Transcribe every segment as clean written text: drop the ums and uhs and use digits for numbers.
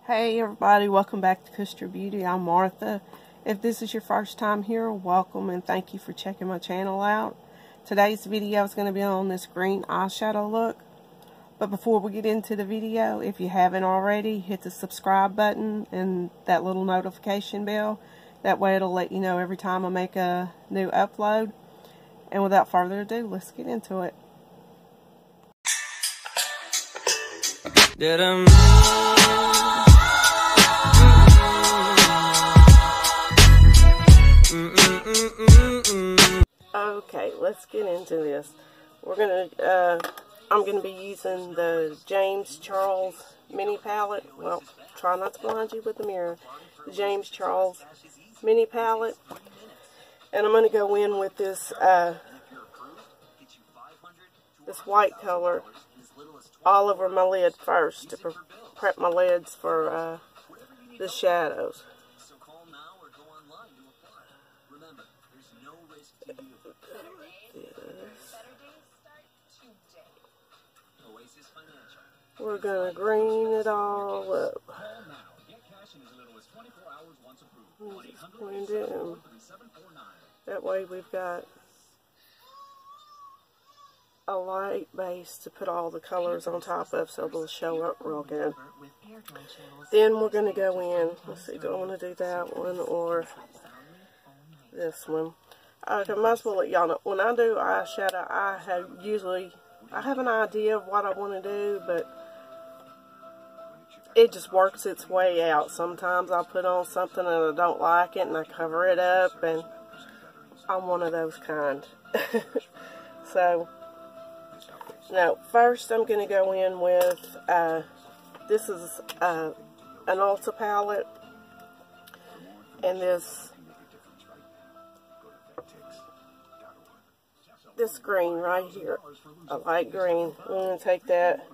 Hey everybody, welcome back to Kushterbeauty. I'm Martha. If this is your first time here, welcome and thank you for checking my channel out. Today's video is going to be on this green eyeshadow look. But before we get into the video, if you haven't already, hit the subscribe button and that little notification bell. That way it'll let you know every time I make a new upload. And without further ado, let's get into it. Okay, let's get into this. I'm gonna be using the James Charles mini palette. Well, try not to blind you with the mirror. The James Charles mini palette, and I'm gonna go in with this this white color all over my lid first to prep my lids for the shadows. We're going to green it all up. Just blend it in. That way we've got a light base to put all the colors on top of so they'll show up real good. Then we're going to go in. Let's see, do I want to do that one or this one? I might as well let y'all know. When I do eyeshadow, I have an idea of what I want to do, but it just works its way out. Sometimes I'll put on something and I don't like it and I cover it up, and I'm one of those kind. So, now, first I'm going to go in with, this is an Ulta palette, and this green right here, a light green. I'm going to take that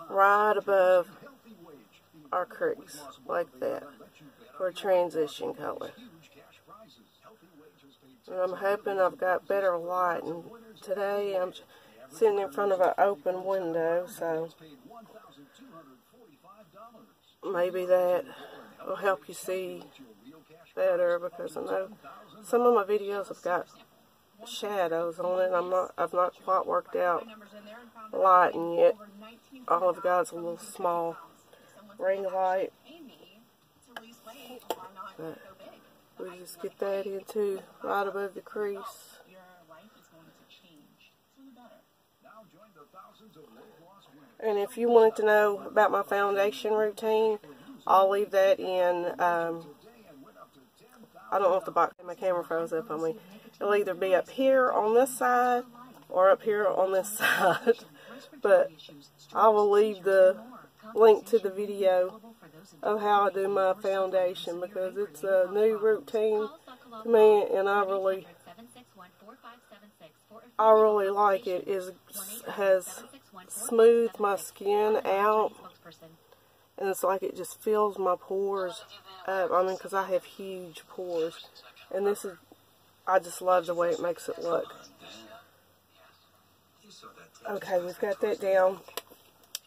right above our crease, like that, for a transition color. And I'm hoping I've got better light, and today I'm sitting in front of an open window, so maybe that will help you see better, because I know some of my videos have got shadows on it. I've not quite worked out lighting yet. All I've got is a little small ring light. But we just get that into right above the crease. And if you wanted to know about my foundation routine, I'll leave that in, I don't know if my camera froze up on me. It'll either be up here on this side or up here on this side. But I will leave the link to the video of how I do my foundation, because it's a new routine to me, and I really like it. It has smoothed my skin out, and it's like it just fills my pores up. I mean, because I have huge pores, and this is, I just love the way it makes it look. Okay, we've got that down.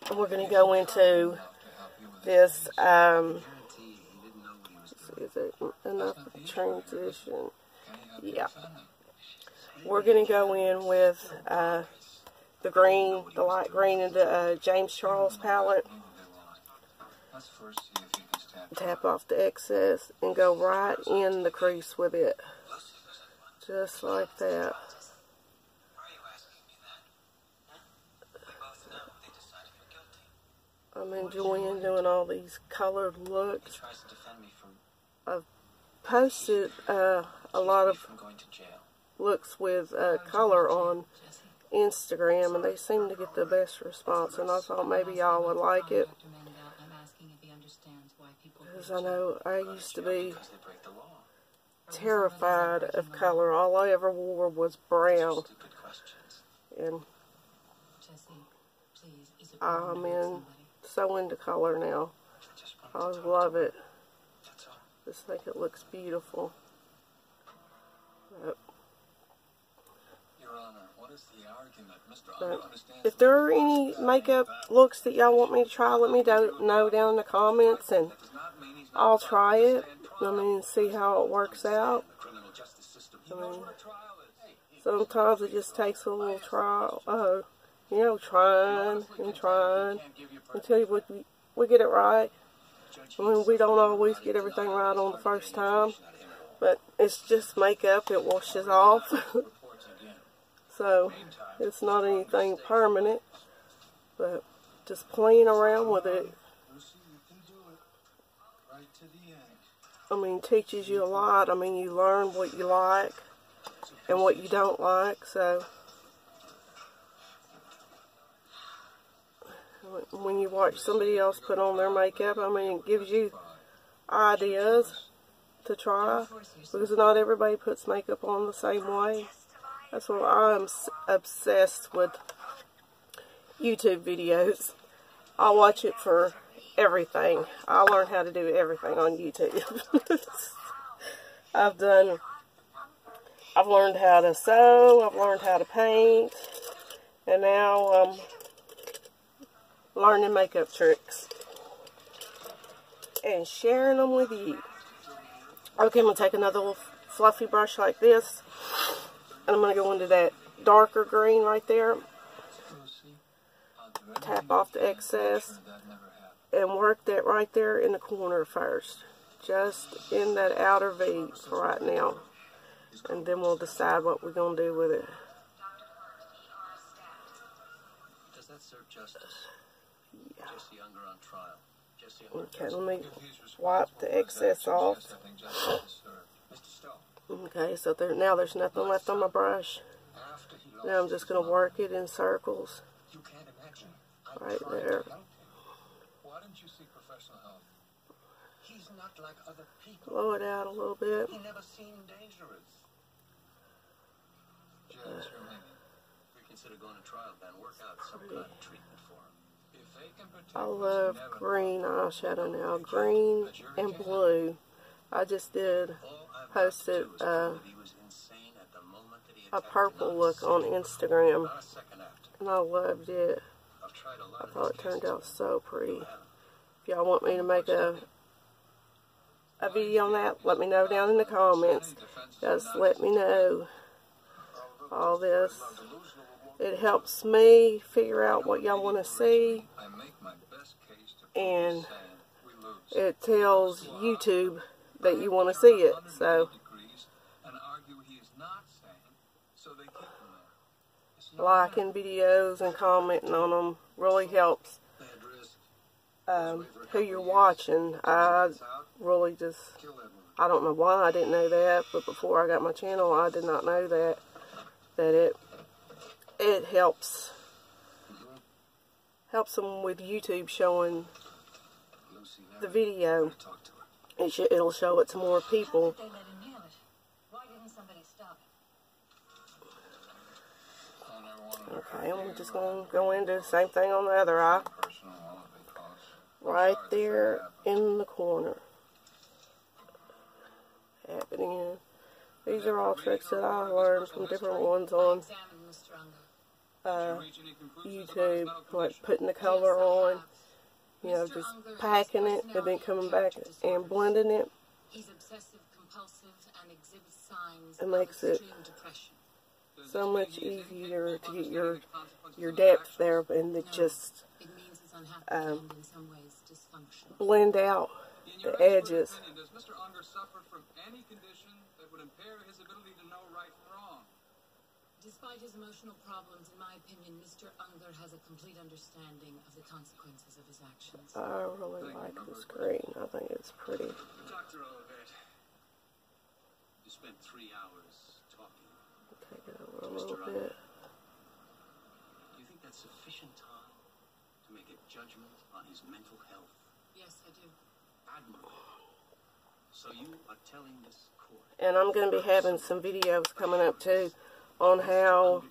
And we're going to go into this, let's see, is it enough of the transition? Yeah. We're going to go in with the green, the light green in the James Charles palette. Tap off the excess and go right in the crease with it. Just like that. I'm enjoying doing all these colored looks. I've posted a lot of looks with color on Instagram, and they seem to get the best response, and I thought maybe y'all would like it. Because I know I used to be terrified of color. All I ever wore was brown. And I'm so into color now. I love it. Just think it looks beautiful. Yep. But if there are any makeup looks that y'all want me to try, let me know down in the comments, and I'll try it. I mean, see how it works out. I mean, sometimes it just takes a little trial, you know, trying and trying until we get it right. I mean, we don't always get everything right on the first time, but it's just makeup. It washes off. So, it's not anything permanent, but just playing around with it, I mean, teaches you a lot. I mean, you learn what you like and what you don't like, so when you watch somebody else put on their makeup, I mean, it gives you ideas to try, because not everybody puts makeup on the same way. That's why I'm obsessed with YouTube videos. I watch it for everything. I learned how to do everything on YouTube. I've learned how to sew, I've learned how to paint, and now I'm learning makeup tricks and sharing them with you. Okay, I'm going to take another little fluffy brush like this, and I'm going to go into that darker green right there, tap off the excess, and work that right there in the corner first, just in that outer V for right now, and then we'll decide what we're going to do with it. Does that serve justice? Yeah. Jesse Unger on trial. Okay, let me wipe the excess off. Okay, so now there's nothing left on my brush. Now I'm just going to work it in circles right there. Why didn't you seek professional help? He's not like other people. Blow it out a little bit. He never seemed dangerous. Judge, we consider going to trial, then work out some kind of treatment for him. If they can protect, I love green eyeshadow now. Green and blue. I just posted a purple look on Instagram, and I loved it. I thought it turned out so pretty. If y'all want me to make a video on that, let me know down in the comments. Just let me know. All this, it helps me figure out what y'all want to see, and it tells YouTube that you want to see it. So liking videos and commenting on them really helps who you're watching. I really just, I don't know why I didn't know that, but before I got my channel, I did not know that it helps them with YouTube showing the video. It'll show it to more people. Okay, I'm just going to go into the same thing on the other eye. Right there in the corner. Tap it in. These are all tricks that I learned from different ones on YouTube, like putting the color on, you know, just packing it and then coming back and blending it. It makes it so much easier to get your depth there, and it just blend out the edges. Does Mr. Unger suffer from any condition that would impair his ability to know right from wrong? Despite his emotional problems, in my opinion, Mr. Unger has a complete understanding of the consequences of his actions. I really like this green. I think it's pretty. Dr. Olivet, you spent 3 hours talking. Take it over a little bit. Do you think that's sufficient time to make a judgment on his mental health? Yes, I do. Admirable. So you are telling this court. And I'm going to be having some videos coming up too on how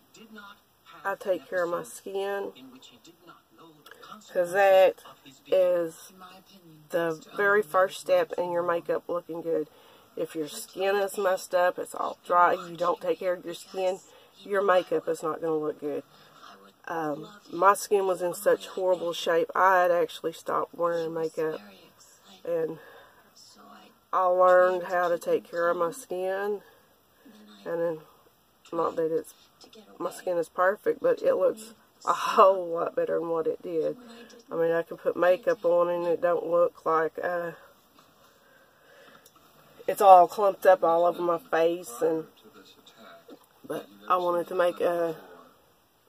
I take care of my skin, because that is the very first step in your makeup looking good. If your skin is messed up, it's all dry, you don't take care of your skin, your makeup is not going to look good. My skin was in such horrible shape, I had actually stopped wearing makeup. And I learned how to take care of my skin. And then, not that it's, my skin is perfect, but it looks a whole lot better than what it did. I mean, I can put makeup on and it don't look like, it's all clumped up all over my face. But I wanted to make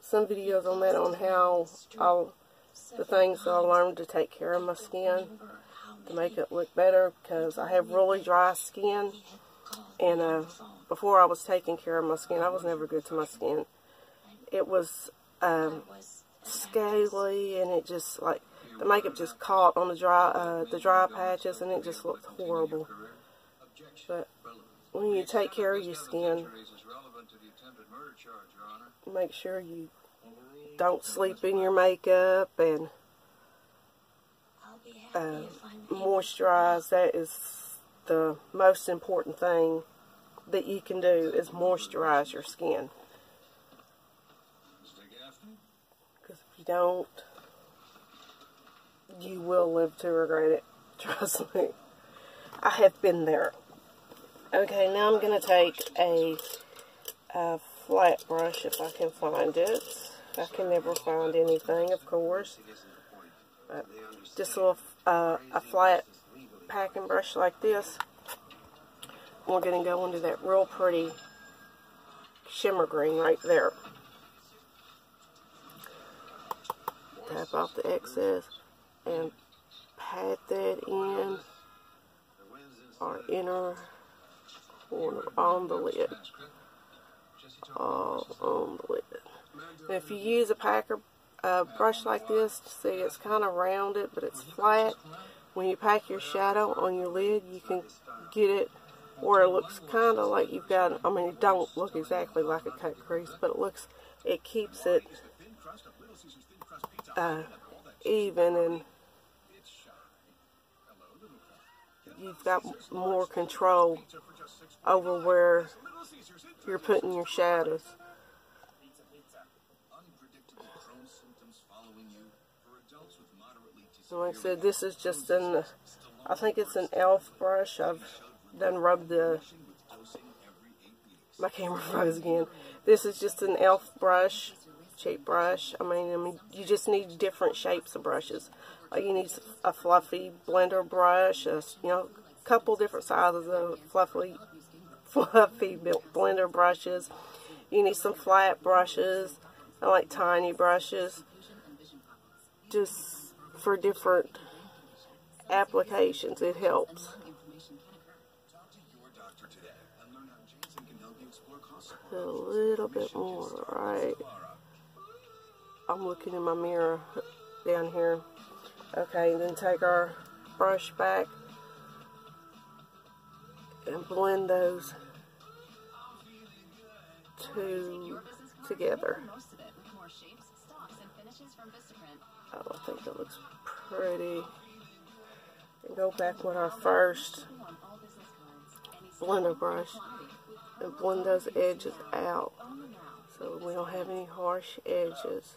some videos on that, on how all the things that I learned to take care of my skin to make it look better, because I have really dry skin, and before I was taking care of my skin, I was never good to my skin. It was scaly, and it just, like, the makeup just caught on the dry patches, and it just looked horrible. But when you take care of your skin, make sure you don't sleep in your makeup, and moisturize. That is the most important thing that you can do, is moisturize your skin. Because if you don't, you will live to regret it. Trust me. I have been there. Okay, now I'm going to take a flat brush, if I can find it. I can never find anything, of course. But just a flat packing brush like this. We're going to go into that real pretty shimmer green right there. Tap off the excess and pat that in our inner corner on the lid. All on the lid. And if you use a brush like this, see, it's kind of rounded, but it's flat. When you pack your shadow on your lid, you can get it where it looks kind of like you've got, I mean, it don't look exactly like a cut crease, but it keeps it even, and you've got more control over where you're putting your shadows. So like I said, this is just I think it's an e.l.f. brush. I've done rubbed my camera froze again. This is just an e.l.f. brush, cheap brush. I mean, you just need different shapes of brushes. Like, you need a fluffy blender brush, you know, a couple different sizes of fluffy blender brushes. You need some flat brushes, I like tiny brushes, just for different applications. It helps. A little bit more, right? I'm looking in my mirror down here. Okay, and then take our brush back and blend those two together. Oh, I think that looks pretty. And go back with our first blender brush and blend those edges out so we don't have any harsh edges.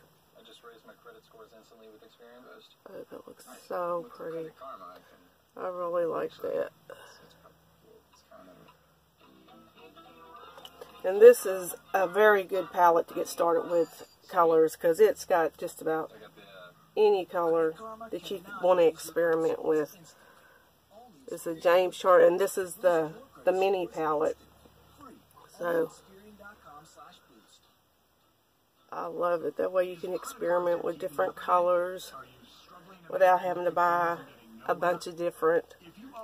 Oh, that looks so pretty. I really like that. And this is a very good palette to get started with colors, because it's got just about any color that you want to experiment with. It's a James chart, and this is the mini palette. So I love it. That way you can experiment with different colors without having to buy a bunch of different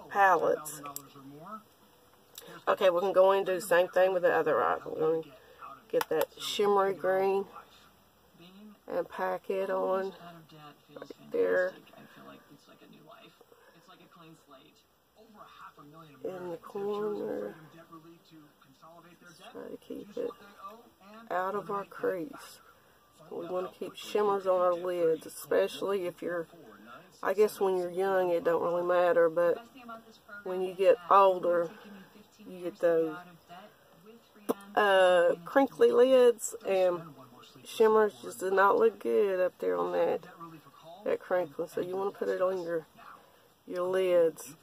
palettes. Okay, we're going to go in and do the same thing with the other eye. We're going to get that shimmery green and pack it on right there in the corner. Try to keep it out of our crease. We want to keep shimmers on our lids, especially if you're, I guess when you're young it don't really matter, but when you get older, you get those crinkly lids, and shimmers just did not look good up there on that crinkle. So you want to put it on your lids.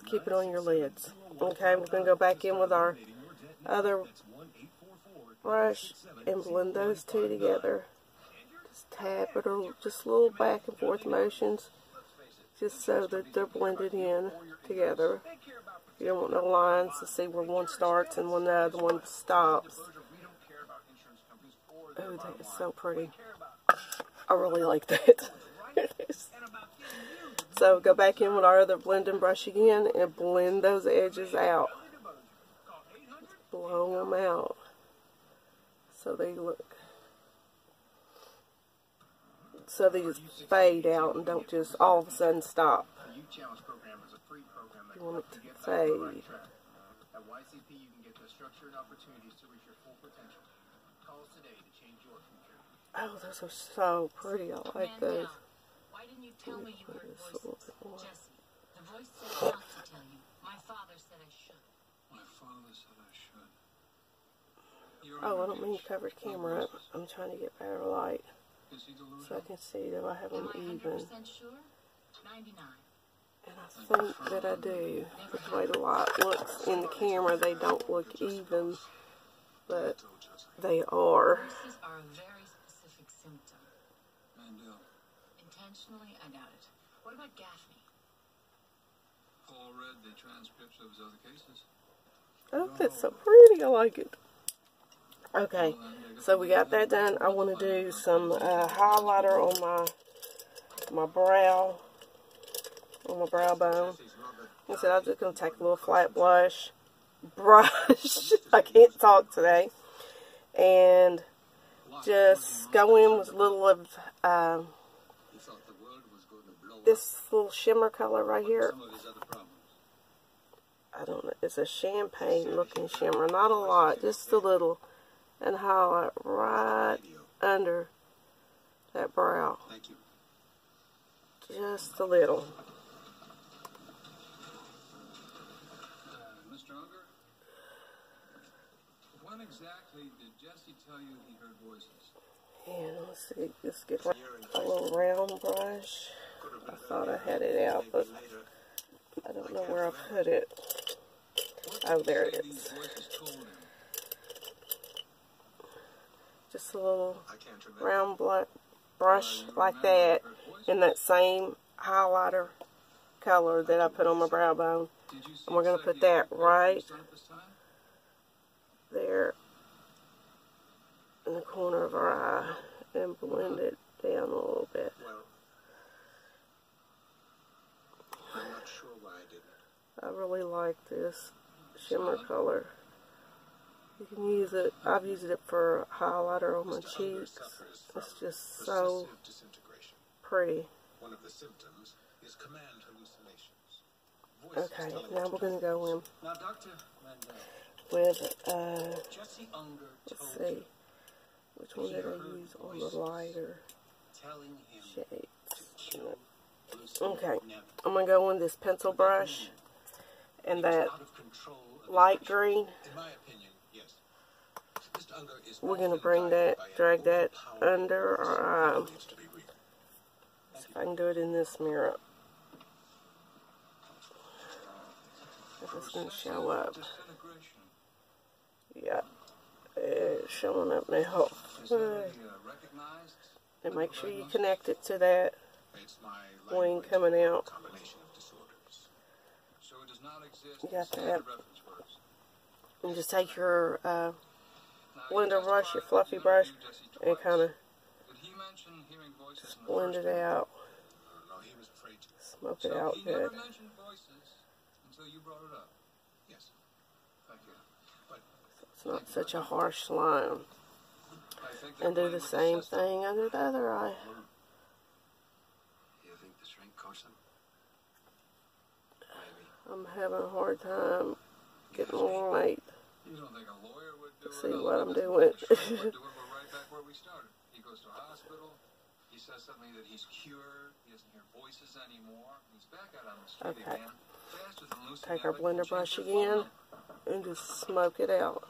Keep it on your lids. Okay, we're going to go back in with our other brush and blend those two together. Just tap it, or just little back and forth motions, just so that they're blended in together. You don't want no lines to see where one starts and when the other one stops. Oh, that is so pretty. I really like that. So go back in with our other blending brush again and blend those edges out. Blow them out so they just fade out and don't just all of a sudden stop. You want it to fade. At YCP, you can get the structure and opportunities to reach your full potential. Call us today to change your future. Oh, those are so pretty. I like those. Why didn't you tell me you heard voices? Jesse, the voice said not to tell you. My father said I should. My father said I should. Oh, I don't mean to cover the camera up. I'm trying to get better light so I can see that I have them even. Am I 100% sure? 99. And I think that I do. The way the light looks in the camera, they don't look even, but they are. Voices are a very specific symptom. Intentionally, I doubt it. What about Gaffney? Paul read the transcripts of his other cases. Oh, that's so pretty. I like it. Okay, so we got that done. I want to do some highlighter on my brow. On my brow bone. Like I said, I'm just going to take a little flat brush. I can't talk today. And just go in with a little of this little shimmer color right here. I don't know. It's a champagne looking shimmer. Not a lot. Just a little. And highlight right under that brow. Just a little. Mr. Unger, when exactly did Jesse tell you he heard voices? And let's see, just get a little round brush. I thought I had it out, but I don't know where I put it. Oh, there it is. Just a little round brush like that, in that same highlighter color that I put on my brow bone. And we're going to put that right there in the corner of our eye and blend it down a little bit. I'm not sure why I didn't. I really like this shimmer color. You can use it. I've used it for highlighter on my cheeks. It's just so pretty. One of the symptoms is command hallucinations. Okay, now we're going to go in Now, Dr. Mandel, with, Jesse Unger let's told see, which one did I use on the lighter telling him shades? Okay, I'm going to go in this pencil brush and that out of control of light green. In my opinion, yes. Mr. Unger is We're going to bring that, drag that under our eye. See if I can do it in this mirror. If it's going to show up. Yeah, it's showing up now. And make sure you connect it to that wing coming out. You got that. And just take your blender brush, your fluffy brush, and kind of just blend it out. Smoke it out good. So it's not such a harsh line. And do the same thing under the other eye. You think the shrink coached him? I'm having a hard time getting more light You don't think a lawyer would do to it? see No, what I'm Mr. doing. Shrink would do it. We're right back where we started. He goes to a hospital. He says something that he's cured. He doesn't hear voices anymore. He's back out on the street Okay. again. Fast with a loose Take our habit, blender change brush his again phone number. and just smoke it out.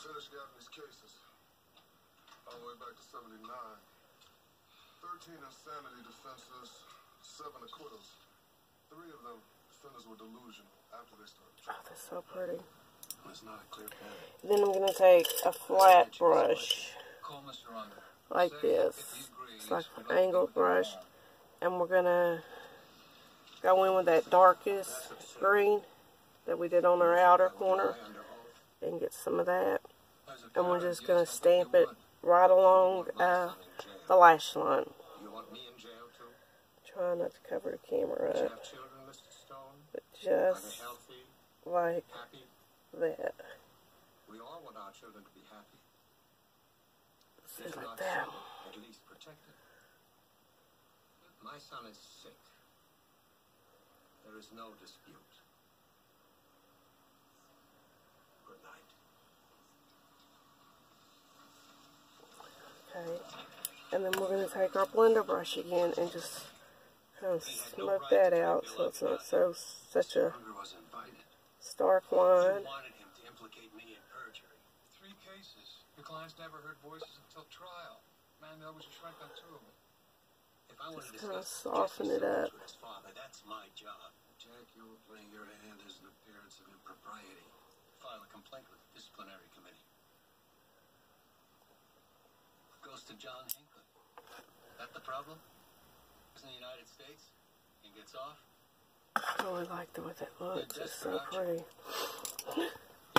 finished gathering these cases. All the way back to 79. 13 insanity defenses, 7 acquittals. 3 of them defenders were delusional after they started. Oh, that's so pretty. It's not a clear pattern. Then I'm going to take a flat brush Call Mr. Unger. like this. It's like an angled brush. And we're going to go in with that darkest green that we did on our outer corner. And get some of that. And we're just going to stamp it right along the lash line. You want me in jail too? Try not to cover the camera Do you up. have children, Mr. Stone? But Are they just healthy? like Happy? that. We all want our children to be happy. See, If like not that. so, at least protected. My son is sick. There is no dispute. Good night. Okay. And then we're going to take our blender brush again and just kind of smoke that out so it's not such a Unger was invited. stark line. You wanted him to implicate me in perjury. 3 cases. Your clients never heard voices until trial. Man, that was just right on 2 of them. If I wanted to Just kind of discuss soften it up. with his father, that's my job. Jack, you're playing your hand as an appearance of impropriety. File a complaint with the disciplinary committee. Goes to John Hinckley. That the problem? He's in the United States and gets off. I really like the way that looks. It's so Desperate, pretty.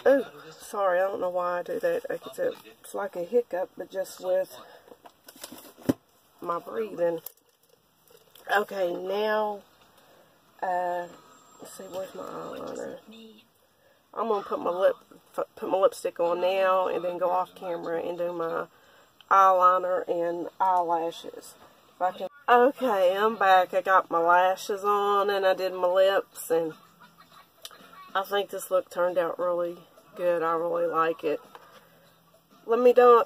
Oh, sorry. I don't know why I do that. It's like a hiccup, but just with my breathing. Okay, now, let's see, where's my eyeliner? I'm gonna put my lipstick on now, and then go off camera and do my eyeliner and eyelashes. If I can. Okay, I'm back. I got my lashes on, and I did my lips, and I think this look turned out really good. I really like it. Let me know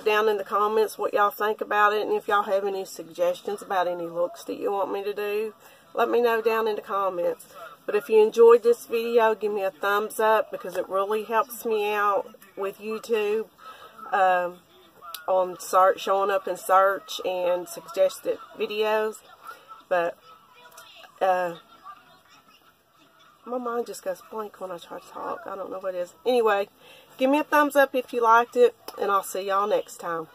down in the comments what y'all think about it, and if y'all have any suggestions about any looks that you want me to do, let me know down in the comments. But if you enjoyed this video, give me a thumbs up, because it really helps me out with YouTube on showing up in search and suggested videos. But my mind just goes blank when I try to talk. I don't know what it is. Anyway, give me a thumbs up if you liked it, and I'll see y'all next time.